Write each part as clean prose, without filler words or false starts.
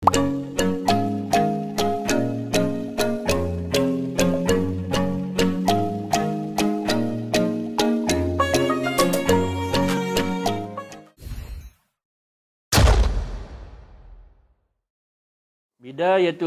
Bidayatul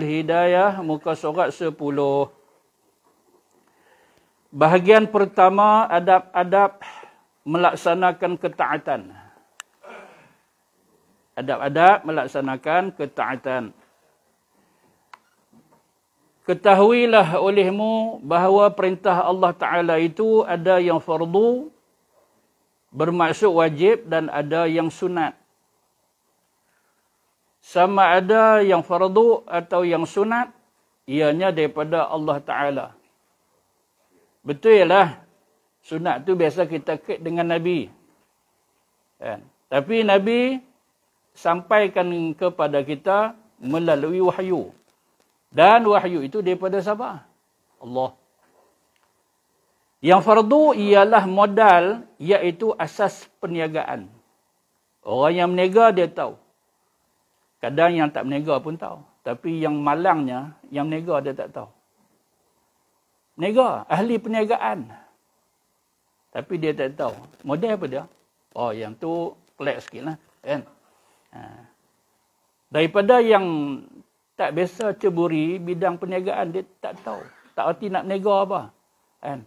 Hidayah, muka surat 10. Bahagian pertama, adab-adab melaksanakan ketaatan. Adab-adab melaksanakan ketaatan. Ketahuilah olehmu bahawa perintah Allah Ta'ala itu ada yang fardu, bermaksud wajib, dan ada yang sunat. Sama ada yang fardu atau yang sunat, ianya daripada Allah Ta'ala. Betul lah, sunat tu biasa kita kait dengan Nabi. Kan? Tapi Nabi sampaikan kepada kita melalui wahyu. Dan wahyu itu daripada siapa? Allah. Yang fardu ialah modal, iaitu asas perniagaan. Orang yang berniaga dia tahu. Kadang yang tak berniaga pun tahu. Tapi yang malangnya, yang berniaga dia tak tahu. Berniaga, ahli perniagaan. Tapi dia tak tahu. Modal apa dia? Oh, yang tu pelik sikit lah. Kan? Daripada yang tak biasa ceburi bidang perniagaan, dia tak tahu. Tak erti nak berniaga apa. Kan?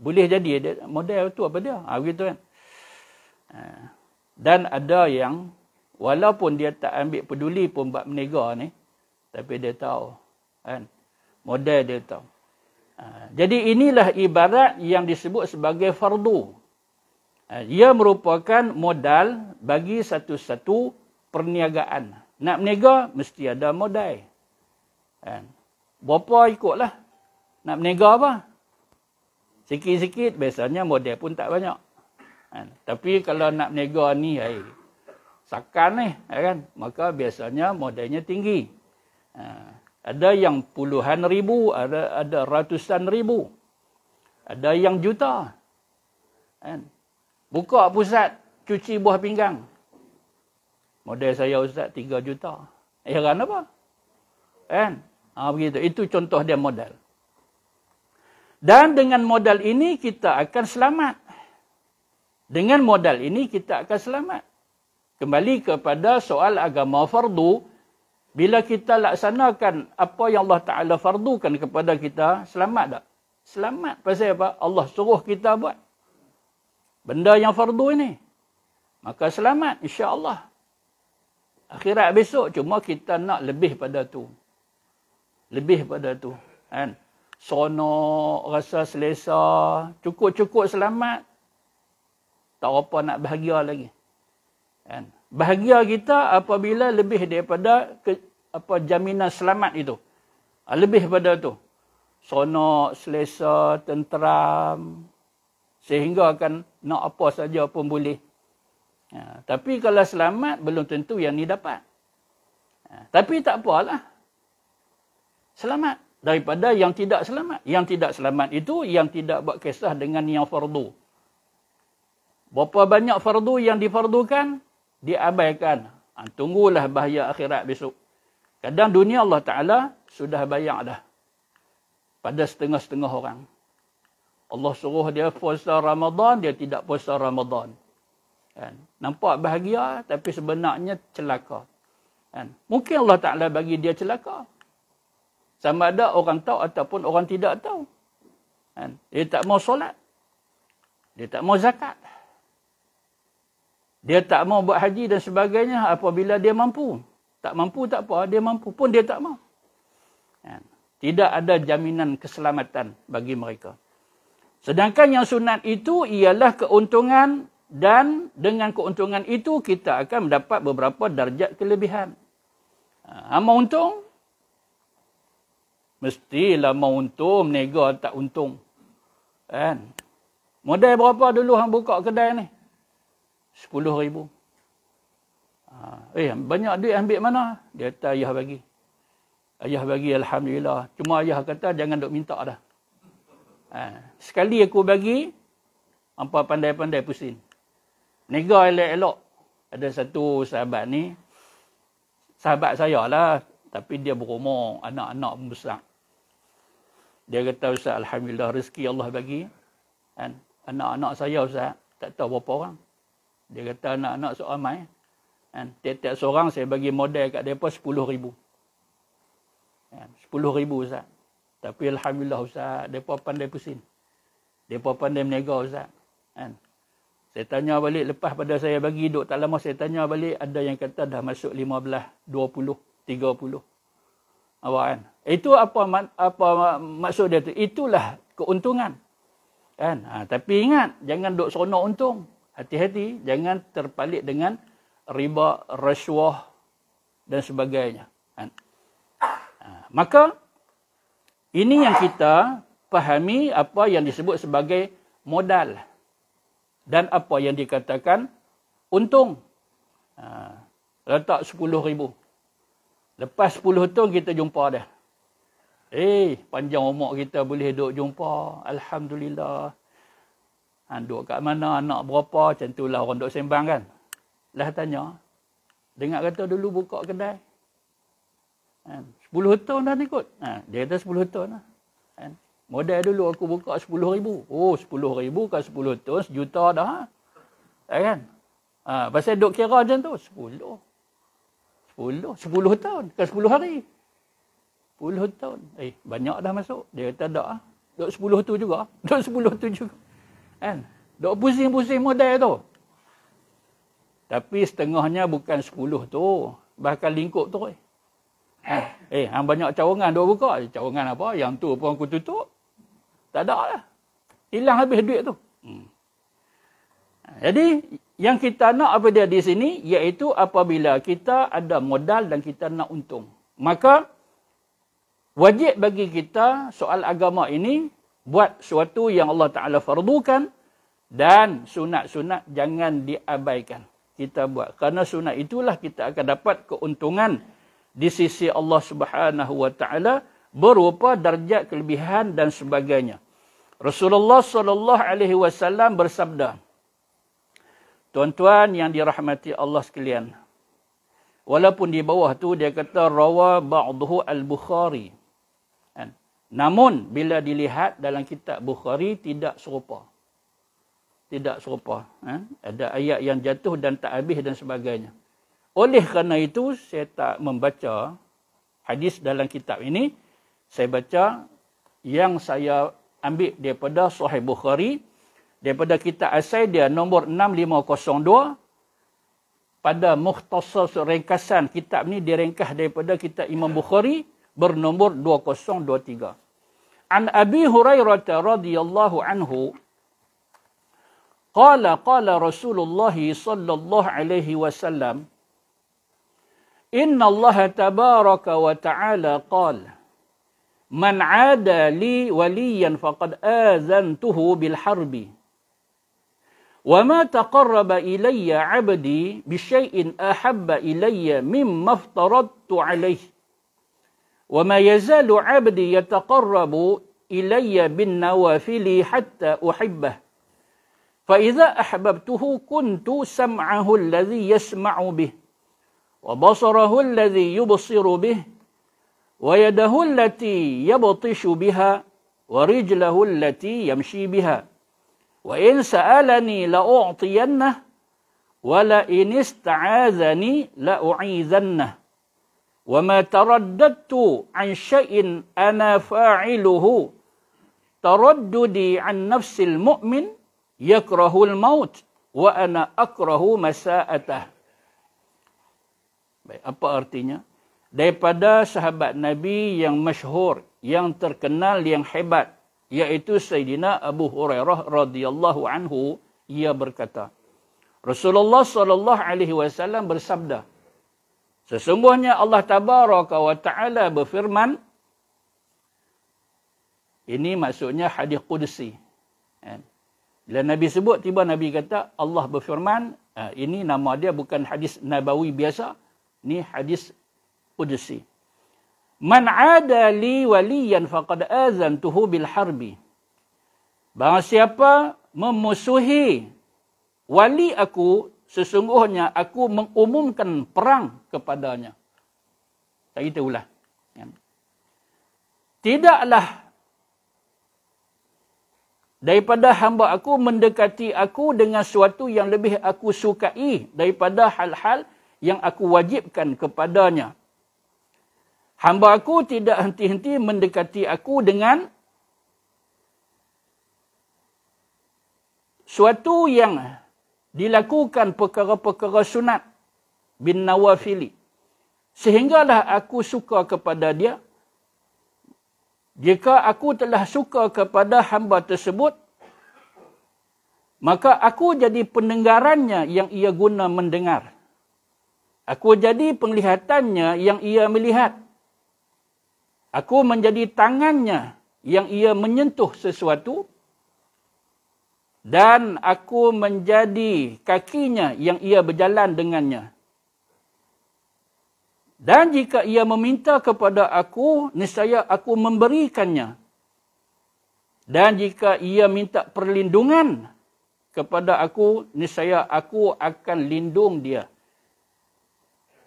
Boleh jadi, dia, modal tu apa dia? Begitu kan? Dan ada yang walaupun dia tak ambil peduli pun buat berniaga ni, tapi dia tahu. Kan? Modal dia tahu. Jadi inilah ibarat yang disebut sebagai fardu. Ia merupakan modal bagi satu-satu perniagaan. Nak berniaga, mesti ada modal. Kan? Berapa ikutlah. Nak berniaga apa? Sikit-sikit, biasanya modal pun tak banyak. Kan? Tapi kalau nak berniaga ni, sakan ni, kan? Maka biasanya modalnya tinggi. Ada yang puluhan ribu, ada ratusan ribu. Ada yang juta. Kan? Buka pusat cuci buah pinggang. Modal saya Ustaz 3 juta. Heran apa? Kan? Begitu. Itu contoh dia modal. Dan dengan modal ini kita akan selamat. Dengan modal ini kita akan selamat. Kembali kepada soal agama fardu, bila kita laksanakan apa yang Allah Ta'ala fardukan kepada kita, selamat tak? Selamat. Pasal apa? Allah suruh kita buat benda yang fardu ini. Maka selamat, insya-Allah. Akhirat besok, cuma kita nak lebih pada tu. Lebih pada tu. Kan? Seronok, rasa selesa, cukup-cukup selamat. Tak apa nak bahagia lagi. Kan? Bahagia kita apabila lebih daripada jaminan selamat itu. Lebih pada tu. Seronok, selesa, tenteram. Sehingga akan nak apa saja pun boleh. Tapi kalau selamat, belum tentu yang ni dapat. Tapi tak apalah. Selamat daripada yang tidak selamat. Yang tidak selamat itu yang tidak buat kisah dengan yang fardu. Berapa banyak fardu yang difardukan, diabaikan. Tunggulah bahaya akhirat besok. Kadang dunia Allah Ta'ala sudah bayar dah. Pada setengah-setengah orang. Allah suruh dia puasa Ramadan, dia tidak puasa Ramadan. Kan? Nampak bahagia, tapi sebenarnya celaka. Kan? Mungkin Allah Ta'ala bagi dia celaka. Sama ada orang tahu ataupun orang tidak tahu. Kan? Dia tak mau solat. Dia tak mau zakat. Dia tak mau buat haji dan sebagainya apabila dia mampu. Tak mampu tak apa, dia mampu pun dia tak mau. Kan? Tidak ada jaminan keselamatan bagi mereka. Sedangkan yang sunat itu ialah keuntungan, dan dengan keuntungan itu kita akan mendapat beberapa darjat kelebihan. Mau untung? Mestilah mau untung, berniaga tak untung. Kan? Modal berapa dulu hang buka kedai ni? 10,000. Banyak duit ambil mana? Dia kata ayah bagi. Ayah bagi, alhamdulillah. Cuma ayah kata jangan duk minta dah. Sekali aku bagi, hampa pandai-pandai pusing. Niaga elok-elok. Ada satu sahabat ni, sahabat saya lah, Tapi dia berumur, anak-anak besar. Dia kata, Ustaz, Alhamdulillah rezeki Allah bagi. Kan? Anak-anak saya, Ustaz, tak tahu berapa orang. Dia kata anak-anak seramai. Kan? Tiap-tiap seorang saya bagi modal kat mereka 10,000. Kan? 10,000, Ustaz. Tapi Alhamdulillah, Ustaz, mereka pandai pusing. Mereka pandai meniaga, Ustaz. Kan? Saya tanya balik, lepas pada saya bagi duk tak lama, saya tanya balik, ada yang kata dah masuk 15, 20, 30. Awak kan? Itu apa maksud dia tu? Itulah keuntungan. Kan? Tapi ingat, jangan duk seronok untung. Hati-hati, jangan terpalit dengan riba, rasuah dan sebagainya. Kan? Maka, ini yang kita pahami apa yang disebut sebagai modal. Dan apa yang dikatakan untung. Letak 10,000. Lepas 10 tahun kita jumpa dah. Panjang umur kita boleh duk jumpa. Alhamdulillah. Duk kat mana, anak berapa, macam itulah orang duk sembang kan. Lah tanya. Dengar kata dulu buka kedai. 10 tahun dah ni kot. Dia kata 10 tahun lah. Modal dulu aku buka 10,000. 10,000 kan 10 tahun, 1 juta dah. Kan? Pasal duk kira macam tu. 10 tahun. Kan 10 hari. 10 tahun. Banyak dah masuk. Dia kata tak. Duk 10 tu juga. Duk 10 tu juga. Kan? Duk pusing-pusing modal tu. Tapi setengahnya bukan 10 tu. Bahkan lingkup tu. Hang banyak cawangan duk buka. Cawangan apa? Yang tu pun aku tutup. Tak ada lah. Hilang habis duit tu. Jadi, yang kita nak apa dia di sini, iaitu apabila kita ada modal dan kita nak untung. Maka, wajib bagi kita soal agama ini, buat sesuatu yang Allah Ta'ala fardukan, dan sunat-sunat jangan diabaikan. Kita buat. Kerana sunat itulah kita akan dapat keuntungan di sisi Allah Subhanahu Wa Ta'ala, berupa darjat kelebihan dan sebagainya. Rasulullah sallallahu alaihi wasallam bersabda, tuan-tuan yang dirahmati Allah sekalian, walaupun di bawah tu dia kata rawa ba'dhu al-Bukhari. Namun bila dilihat dalam kitab Bukhari tidak serupa. Tidak serupa. Ada ayat yang jatuh dan tak habis dan sebagainya. Oleh kerana itu saya tak membaca hadis dalam kitab ini. Saya baca yang saya ambil daripada Sahih Bukhari, daripada kitab asal dia nombor 6502, pada mukhtasar ringkasan kitab ni direngkas daripada kitab Imam Bukhari bernombor 2023. An Abi Hurairah radhiyallahu anhu qala Rasulullah sallallahu alaihi wasallam, inna Allah tabaraka wa ta'ala qala, man 'ada li waliyan faqad azantuhu bil harbi. Wa ma taqarraba ilayya 'abdi bi syai'in ahabba ilayya mimma aftaradtu 'alayhi. Wa ma yazalu 'abdi yataqarrabu ilayya bin nawafili hatta uhibbah. Fa idza ahbabtuhu kuntu sam'ahu alladhi yasma'u bih, wa basarahu alladhi yubsiru bih, wa yadahu allati yabtishu biha, wa rijlahu allati yamshi biha. Wa in sa'alani la u'tiyannah, wa la in ista'azani la u'izannah. Wa ma taraddadtu an syai'in ana fa'iluhu taraddudi an nafsil mu'min yakrahul maut wa ana akrahu masa'atah. Baik, apa artinya? Daripada sahabat Nabi yang masyhur, yang terkenal, yang hebat, iaitu Sayyidina Abu Hurairah radhiyallahu anhu, ia berkata, Rasulullah sallallahu alaihi wasallam bersabda, sesungguhnya Allah tabaraka wa taala berfirman, ini maksudnya hadis qudsi. Bila Nabi sebut, tiba Nabi kata Allah berfirman, ini nama dia bukan hadis nabawi biasa, ini hadis qudsi. Man 'ada li waliyan faqad azantuhu bil harbi. Barang siapa memusuhi wali aku, sesungguhnya aku mengumumkan perang kepadanya. Tak kita ulang. Tidaklah daripada hamba aku mendekati aku dengan sesuatu yang lebih aku sukai daripada hal-hal yang aku wajibkan kepadanya. Hamba aku tidak henti-henti mendekati aku dengan suatu yang dilakukan perkara-perkara sunat bin nawafili. Sehinggalah aku suka kepada dia. Jika aku telah suka kepada hamba tersebut, maka aku jadi pendengarannya yang ia guna mendengar. Aku jadi penglihatannya yang ia melihat. Aku menjadi tangannya yang ia menyentuh sesuatu. Dan aku menjadi kakinya yang ia berjalan dengannya. Dan jika ia meminta kepada aku, niscaya aku memberikannya. Dan jika ia minta perlindungan kepada aku, niscaya aku akan lindung dia.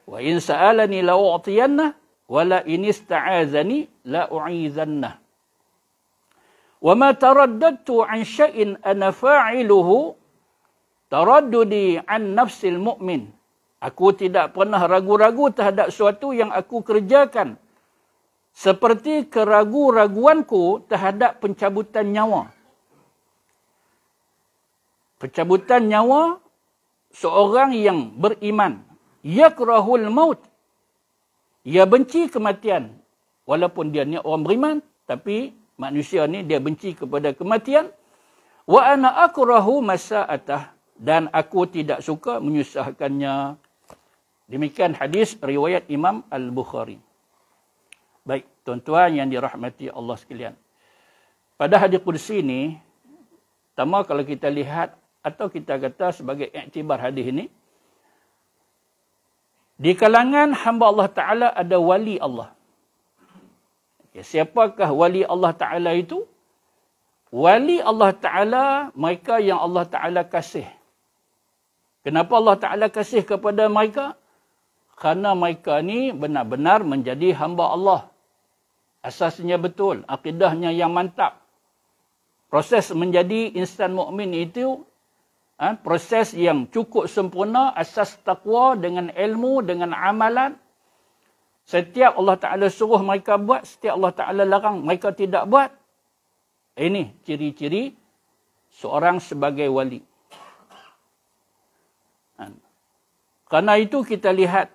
Wa in sa'alani la u'tiyannah, wa la in ista'azani la u'izannah. Wa ma taraddadtu an syai'in ana fa'iluhu taraddudi an nafsil mu'min. Aku tidak pernah ragu-ragu terhadap sesuatu yang aku kerjakan. Seperti keragu-raguanku terhadap pencabutan nyawa. Pencabutan nyawa seorang yang beriman. Yakrahul maut. Ia benci kematian. Walaupun dia ni orang beriman, tapi manusia ni dia benci kepada kematian. Wa ana akrahu masa'atah. Dan aku tidak suka menyusahkannya. Demikian hadis riwayat Imam Al-Bukhari. Baik, tuan-tuan yang dirahmati Allah sekalian. Pada hadis qudsi ini, pertama kalau kita lihat atau kita kata sebagai iktibar hadis ini, di kalangan hamba Allah Ta'ala ada wali Allah. Okay, siapakah wali Allah Ta'ala itu? Wali Allah Ta'ala mereka yang Allah Ta'ala kasih. Kenapa Allah Ta'ala kasih kepada mereka? Kerana mereka ni benar-benar menjadi hamba Allah. Asasnya betul, akidahnya yang mantap. Proses menjadi insan mukmin itu proses yang cukup sempurna, asas taqwa dengan ilmu, dengan amalan. Setiap Allah Ta'ala suruh mereka buat, setiap Allah Ta'ala larang mereka tidak buat. Ini ciri-ciri seorang sebagai wali. Kerana itu kita lihat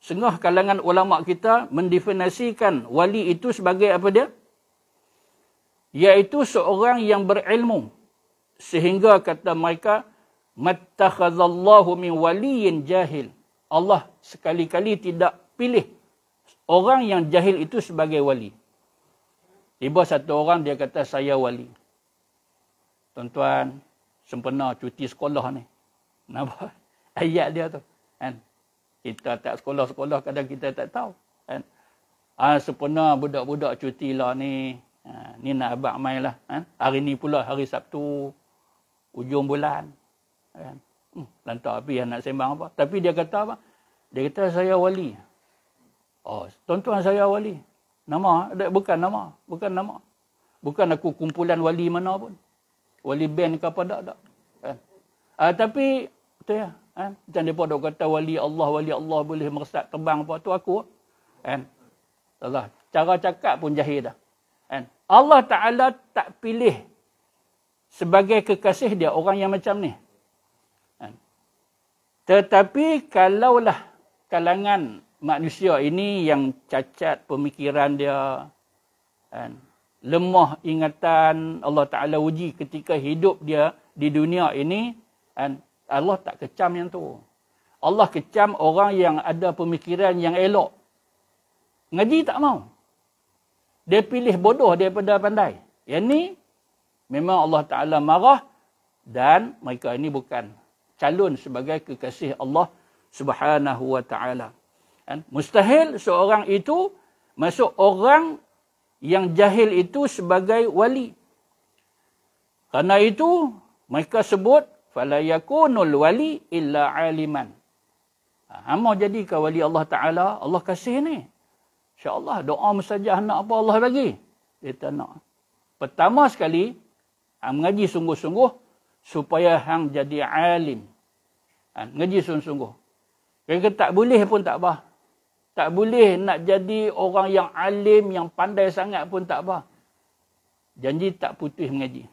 setengah kalangan ulama kita mendefinisikan wali itu sebagai apa dia? Iaitu seorang yang berilmu. Sehingga kata mereka, mattakhadallahu min waliyin jahil. Allah sekali-kali tidak pilih orang yang jahil itu sebagai wali. Tiba satu orang dia kata saya wali. Tuan-tuan, sempena cuti sekolah ni. Nampak ayat dia tu kan? Kita tak sekolah-sekolah kadang kita tak tahu kan? Sempena budak-budak cuti lah ni. Ni nak abang main lah kan? Hari ni pula hari Sabtu ujung bulan kan? Lantak api nak sembang apa. Tapi dia kata apa? Dia kata saya wali. Oh, tuan-tuan saya wali. Nama? Bukan nama. Bukan nama. Bukan aku kumpulan wali mana pun. Wali band ke apa tak. Kan? Tapi betul ya. Kan? Macam mereka dok kata wali Allah boleh meresap terbang apa tu aku. Kan? Allah. Cara cakap pun jahil dah. Kan? Allah Ta'ala tak pilih sebagai kekasih dia orang yang macam ni. Kan? Tetapi kalaulah kalangan manusia ini yang cacat pemikiran dia, kan? Lemah ingatan, Allah Ta'ala uji ketika hidup dia di dunia ini, kan? Allah tak kecam yang tu. Allah kecam orang yang ada pemikiran yang elok. Ngaji tak mau. Dia pilih bodoh daripada pandai. Yang ni memang Allah Ta'ala marah dan mereka ini bukan calon sebagai kekasih Allah Subhanahu wa Ta'ala. Mustahil seorang itu masuk orang yang jahil itu sebagai wali. Karena itu mereka sebut fala yakunul wali illa aliman. Hama jadikan wali Allah Ta'ala, Allah kasih ni. InsyaAllah, doa mustajab nak apa Allah bagi. Dia tak nak. Pertama sekali, mengaji sungguh-sungguh, supaya hang jadi alim. Ngaji sungguh-sungguh. Kalau tak boleh pun tak apa. Tak boleh nak jadi orang yang alim, yang pandai sangat pun tak apa. Janji tak putus mengaji.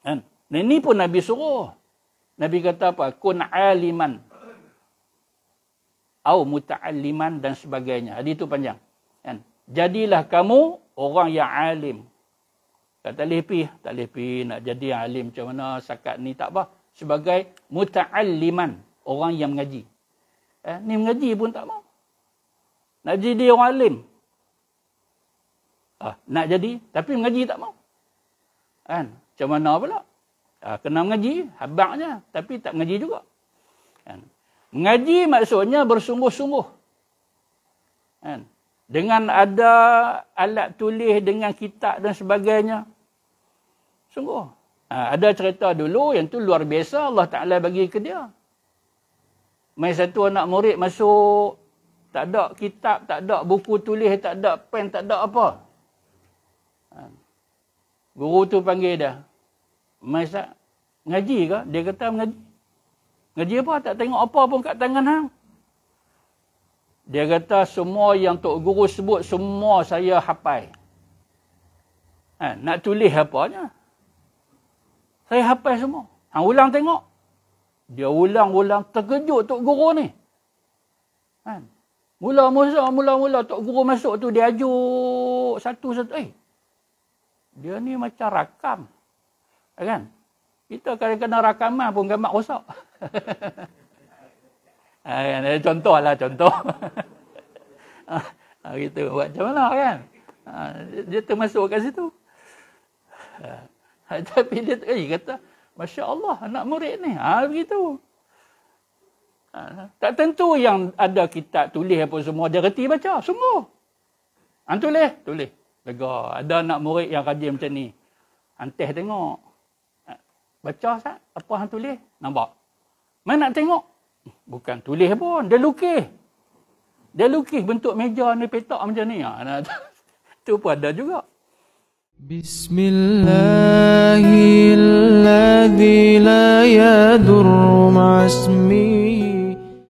Kan? Ini pun Nabi suruh. Nabi kata apa? Kun aliman. Au muta'alliman dan sebagainya. Hadis itu panjang. Kan? Jadilah kamu orang yang alim. Tak boleh pergi nak jadi alim macam mana sakat ni, tak apa. Sebagai muta'alliman. Orang yang mengaji. Ni mengaji pun tak mau. Nak jadi orang alim. Nak jadi, tapi mengaji tak mau. Kan? Macam mana pula? Kena mengaji, habaknya. Tapi tak mengaji juga. Kan? Mengaji maksudnya bersungguh-sungguh. Kan? Dengan ada alat tulis, dengan kitab dan sebagainya. Sungguh. Ada cerita dulu yang tu luar biasa Allah Ta'ala bagi ke dia. Mai satu anak murid masuk, tak ada kitab, tak ada buku tulis, tak ada pen, tak ada apa. Guru tu panggil dia. Mai ngaji ke? Dia kata mengaji. Ngaji apa? Tak tengok apa pun kat tangan hang. Dia kata semua yang Tok Guru sebut, semua saya hafal. Nak tulis apanya? Saya hafal semua. Hang ulang tengok. Dia ulang-ulang, terkejut Tok Guru ni. Mula-mula Tok Guru masuk tu, dia ajuk satu-satu. Dia ni macam rakam. Kan? Kita kadang-kadang rakaman pun gambar rosak. Contoh lah, contoh. Gitu. Buat macam mana kan? Dia termasuk kat situ. Tapi dia kata, Masya Allah, anak murid ni. Begitu. Tak tentu yang ada kitab tulis apa semua, dia reti baca. Semua. Tulis. Lega. Ada anak murid yang rajin macam ni. Hantar tengok. Baca sah, apa hang tulis? Nampak? Mana nak tengok? Bukan tulis pun. Dia lukis. Bentuk meja ni, petak macam ni. Itu pun ada juga. Bismillahilladzi la yadurru ma'asmi